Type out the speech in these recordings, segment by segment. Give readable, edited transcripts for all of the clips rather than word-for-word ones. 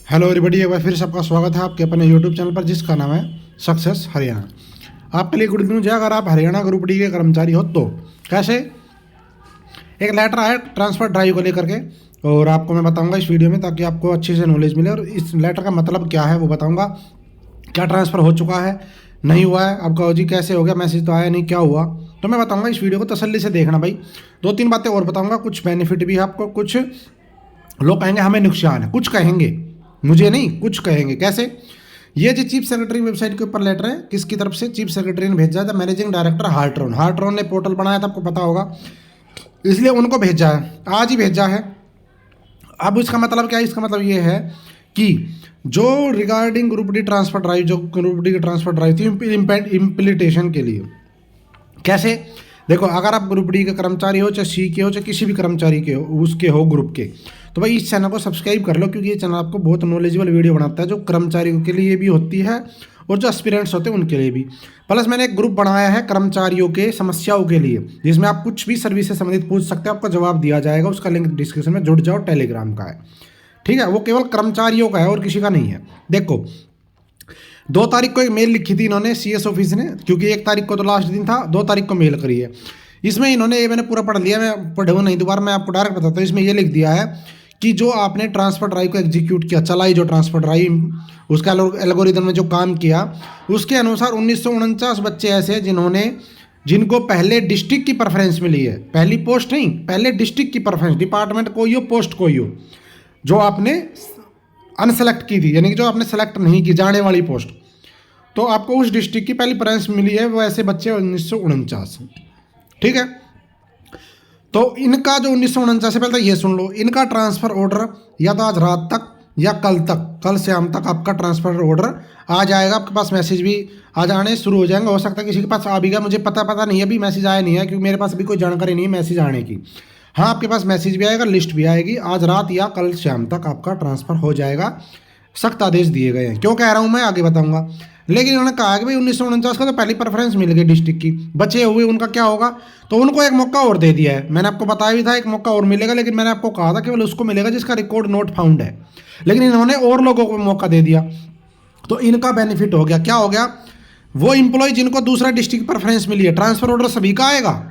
Hello everybody, एक बार फिर सबका स्वागत है आपके अपने यूट्यूब चैनल पर जिसका नाम है सक्सेस हरियाणा। आपके लिए गुड न्यूज़ है, अगर आप हरियाणा ग्रुप डी के कर्मचारी हो तो कैसे। एक लेटर आया ट्रांसफ़र ड्राइव को लेकर के और आपको मैं बताऊंगा इस वीडियो में, ताकि आपको अच्छे से नॉलेज मिले। और इस लेटर का मतलब क्या है वो बताऊँगा। क्या ट्रांसफ़र हो चुका है, नहीं हुआ है, आप कहो जी कैसे हो गया, मैसेज तो आया नहीं, क्या हुआ, तो मैं बताऊँगा। इस वीडियो को तसल्ली से देखना भाई। 2-3 बातें और बताऊँगा, कुछ बेनिफिट भी है आपको, कुछ लोग कहेंगे हमें नुकसान है, कुछ कहेंगे, मुझे नहीं, कुछ कहेंगे। कैसे। ये जो चीफ सेक्रेटरी वेबसाइट के ऊपर लेटर है, किसकी तरफ से, चीफ सेक्रेटरी ने भेजा था, मैनेजिंग डायरेक्टर हार्ट्रॉन ने पोर्टल बनाया था, आपको पता होगा, इसलिए उनको भेजा है, आज ही भेजा है। अब इसका मतलब क्या है, इसका मतलब ये है कि जो regarding group D transfer drive, जो ग्रुप डी की ट्रांसफर ड्राइव थी इम्प्लीटेशन के लिए, कैसे। देखो, अगर आप ग्रुप डी के कर्मचारी हो, चाहे सी के हो, चाहे किसी भी कर्मचारी के हो, उसके हो ग्रुप के, तो भाई इस चैनल को सब्सक्राइब कर लो, क्योंकि ये चैनल आपको बहुत नॉलेजेबल वीडियो बनाता है, जो कर्मचारियों के लिए भी होती है और जो एस्पिरेंट्स होते हैं उनके लिए भी। प्लस मैंने एक ग्रुप बनाया है कर्मचारियों के समस्याओं के लिए, जिसमें आप कुछ भी सर्विस से संबंधित पूछ सकते हैं, आपको जवाब दिया जाएगा। उसका लिंक डिस्क्रिप्शन में, जुड़ जाओ, टेलीग्राम का है, ठीक है। वो केवल कर्मचारियों का है और किसी का नहीं है। देखो, 2 तारीख को एक मेल लिखी थी इन्होंने CS ऑफिस ने, क्योंकि 1 तारीख को तो लास्ट दिन था, 2 तारीख को मेल करी है। इसमें इन्होंने, ये मैंने पूरा पढ़ लिया, मैं पढ़ूँ नहीं दोबारा, मैं आपको डायरेक्ट बताता हूँ। इसमें ये लिख दिया है कि जो आपने ट्रांसफर ड्राइव को एग्जीक्यूट किया, चलाई जो ट्रांसफर ड्राइव, उसका एल्गोरिदम में जो काम किया, उसके अनुसार 1949 बच्चे ऐसे हैं जिनको पहले डिस्ट्रिक्ट की प्रेफरेंस मिली है। पहली पोस्ट नहीं, पहले डिस्ट्रिक्ट की प्रेफरेंस, डिपार्टमेंट कोई हो, पोस्ट कोई हो, जो आपने अनसेलेक्ट की थी, यानी कि जो आपने सेलेक्ट नहीं की, जाने वाली पोस्ट, तो आपको उस डिस्ट्रिक्ट की पहली प्रेफरेंस मिली है। वो ऐसे बच्चे 1949, ठीक है। तो इनका जो 1949 से पहले, तो ये सुन लो, इनका ट्रांसफ़र ऑर्डर या तो आज रात तक या कल तक, कल शाम तक आपका ट्रांसफ़र ऑर्डर आ जाएगा। आपके पास मैसेज भी आ जाने शुरू हो जाएंगे। हो सकता है किसी के पास आ भी गया, मुझे पता नहीं है, अभी मैसेज आया नहीं है, क्योंकि मेरे पास अभी कोई जानकारी नहीं है मैसेज आने की। हाँ, आपके पास मैसेज भी आएगा, लिस्ट भी आएगी, आज रात या कल शाम तक आपका ट्रांसफ़र हो जाएगा। सख्त आदेश दिए गए हैं। क्यों कह रहा हूँ मैं, आगे बताऊँगा। लेकिन उन्होंने कहा कि भाई 1949 का तो पहली प्रेफरेंस मिल गई डिस्ट्रिक्ट की, बचे हुए उनका क्या होगा, तो उनको एक मौका और दे दिया है। मैंने आपको बताया भी था एक मौका और मिलेगा, लेकिन मैंने आपको कहा था केवल उसको मिलेगा जिसका रिकॉर्ड नोट फाउंड है, लेकिन इन्होंने और लोगों को मौका दे दिया। तो इनका बेनिफिट हो गया। क्या हो गया, वो इंप्लॉय जिनको दूसरा डिस्ट्रिक्ट प्रेफरेंस मिली है, ट्रांसफर ऑर्डर सभी का आएगा।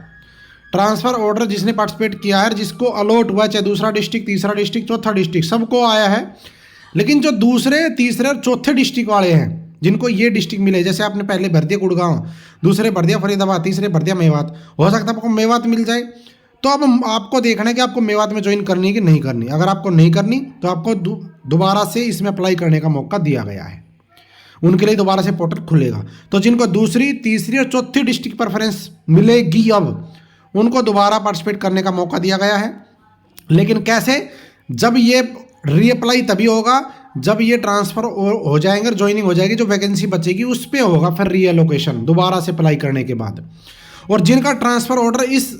ट्रांसफर ऑर्डर जिसने पार्टिसिपेट किया है, जिसको अलॉट हुआ, चाहे दूसरा डिस्ट्रिक्ट, तीसरा डिस्ट्रिक्ट, चौथा डिस्ट्रिक्ट, सबको आया है। लेकिन जो दूसरे, तीसरे और चौथे डिस्ट्रिक्ट वाले हैं, जिनको ये डिस्ट्रिक्ट मिले, जैसे आपने पहले भर दिया गुड़गांव, दूसरे भर दिया फरीदाबाद, तीसरे भर दिया मेवात, हो सकता है आपको मेवात मिल जाए। तो अब आपको देखना है कि आपको मेवात में ज्वाइन करनी है कि नहीं करनी। अगर आपको नहीं करनी तो आपको दोबारा से इसमें अप्लाई करने का मौका दिया गया है, उनके लिए दोबारा से पोर्टल खुलेगा। तो जिनको दूसरी, तीसरी और चौथी डिस्ट्रिक्ट प्रेफरेंस मिलेगी, अब उनको दोबारा पार्टिसिपेट करने का मौका दिया गया है। लेकिन कैसे, जब ये रीअप्लाई तभी होगा जब ये ट्रांसफ़र हो जाएंगे, ज्वाइनिंग हो जाएगी, जो वैकेंसी बचेगी उस पर होगा फिर रीएलोकेशन, दोबारा से अप्लाई करने के बाद। और जिनका ट्रांसफ़र ऑर्डर इस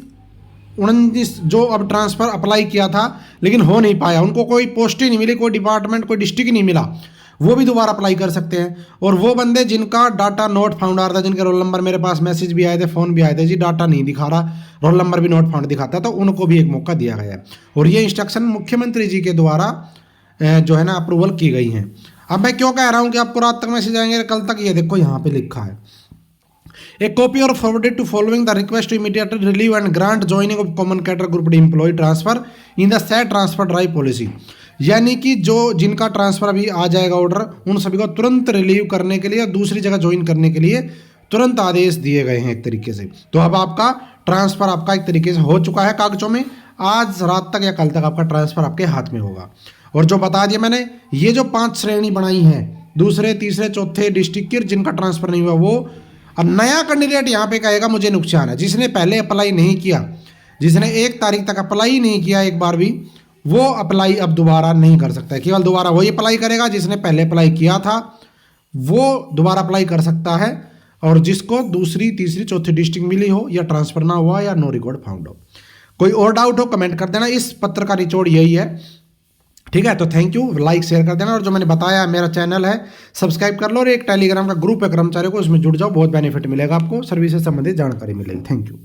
19 जो अब ट्रांसफ़र अप्लाई किया था लेकिन हो नहीं पाया, उनको कोई पोस्ट ही नहीं मिली, कोई डिपार्टमेंट, कोई डिस्ट्रिक्ट ही नहीं मिला, वो भी दोबारा अप्लाई कर सकते हैं। और वो बंदे जिनका डाटा नोट फाउंड आ रहा था, जिनके रोल नंबर मेरे पास मैसेज भी आए थे, फ़ोन भी आए थे, जी डाटा नहीं दिखा रहा, रोल नंबर भी नोट फाउंड दिखाता, तो उनको भी एक मौका दिया गया है। और ये इंस्ट्रक्शन मुख्यमंत्री जी के द्वारा जो है ना अप्रूवल की गई हैं। अब मैं क्यों कह रहा हूँ कि आपको रात तक मैसेज आएंगे, कल तक, ये देखो यहाँ पे लिखा है, ए कॉपी और forwarded to following the request to immediately relieve and grant joining of common cadre group D employ transfer in the set transfer drive policy. यानी कि जो जिनका ट्रांसफर अभी आ जाएगा ऑर्डर, उन सभी को तुरंत रिलीव करने के लिए, दूसरी जगह ज्वाइन करने के लिए तुरंत आदेश दिए गए हैं एक तरीके से। तो अब आपका ट्रांसफर आपका एक तरीके से हो चुका है कागजों में, आज रात तक या कल तक आपका ट्रांसफर आपके हाथ में होगा। और जो बता दिया मैंने, ये जो 5 श्रेणी बनाई हैं, दूसरे, तीसरे, चौथे डिस्ट्रिक्ट की, जिनका ट्रांसफर नहीं हुआ, वो अब नया कैंडिडेट यहाँ पे कहेगा मुझे नुकसान है। जिसने पहले अप्लाई नहीं किया, जिसने 1 तारीख तक अप्लाई नहीं किया एक बार भी, वो अप्लाई अब दोबारा नहीं कर सकता है। केवल दोबारा वही अप्लाई करेगा जिसने पहले अप्लाई किया था, वो दोबारा अप्लाई कर सकता है। और जिसको दूसरी, तीसरी, चौथी डिस्ट्रिक्ट मिली हो, या ट्रांसफर ना हुआ, या नो रिकॉर्ड फाउंड हो। कोई और डाउट हो कमेंट कर देना। इस पत्र का निचोड़ यही है, ठीक है। तो थैंक यू, लाइक शेयर कर देना। और जो मैंने बताया, मेरा चैनल है, सब्सक्राइब कर लो। और एक टेलीग्राम का ग्रुप है कर्मचारियों को, उसमें जुड़ जाओ, बहुत बेनिफिट मिलेगा आपको, सर्विस से संबंधित जानकारी मिलेगी। Thank you.